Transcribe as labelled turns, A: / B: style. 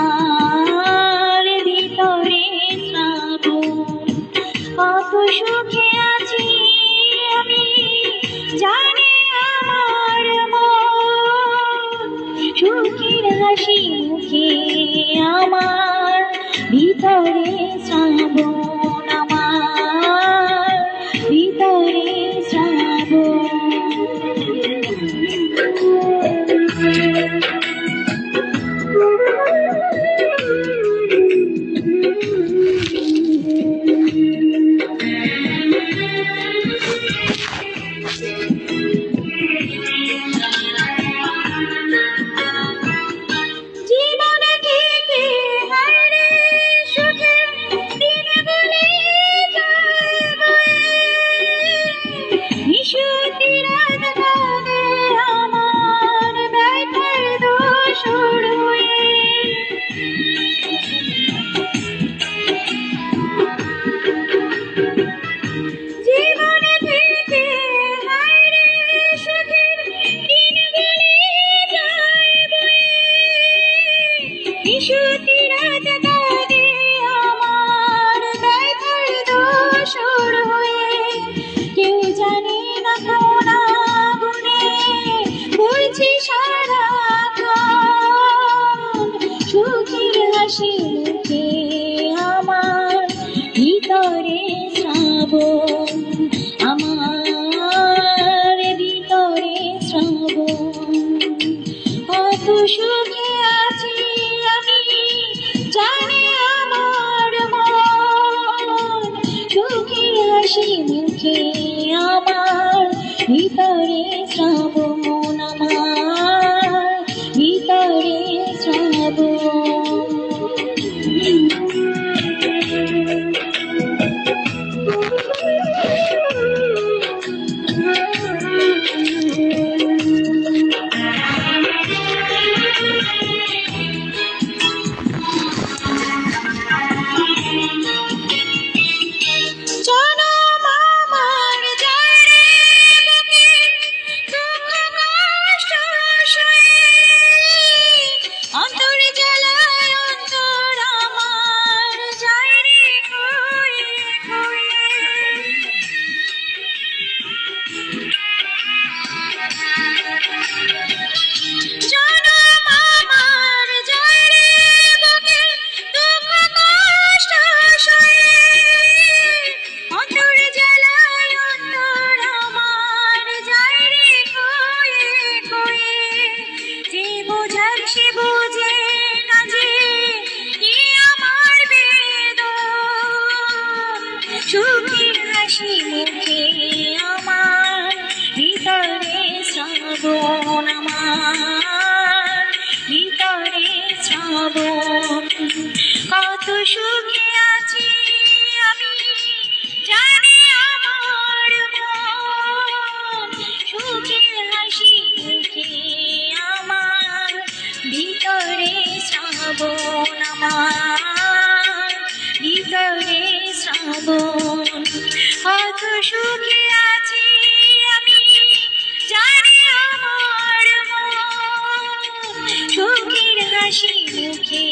A: আমার ভিতরে শ্রাবণ, কত সুখে আছি আমি জানি আমার মন, সুখের হাসি মুখে আমার ভিতরে শ্রাবণ, আমার ভিতরে শ্রাবণ। আমার ভিতরে শ্রাবণ, আমার ভিতরে শ্রাবণ, কত সুখে আছি আমি জানি আমার মন, সুখের হাসি মুখে আমার ভিতরে শ্রাবণ, আমার ভিতরে শ্রাবণ। সুখের হাসি মুখে আমার ভিতরে শ্রাবণ, আমার ভিতরে শ্রাবণ, কত সুখে আছি আমি জানি আমার মন, সুখের হাসি মুখে আমার ভিতরে শ্রাবণ, আমার ভিতরে শ্রাবণ, কত সুখে আছি আমি জানি আমার মন, সুখের হাসি মুখে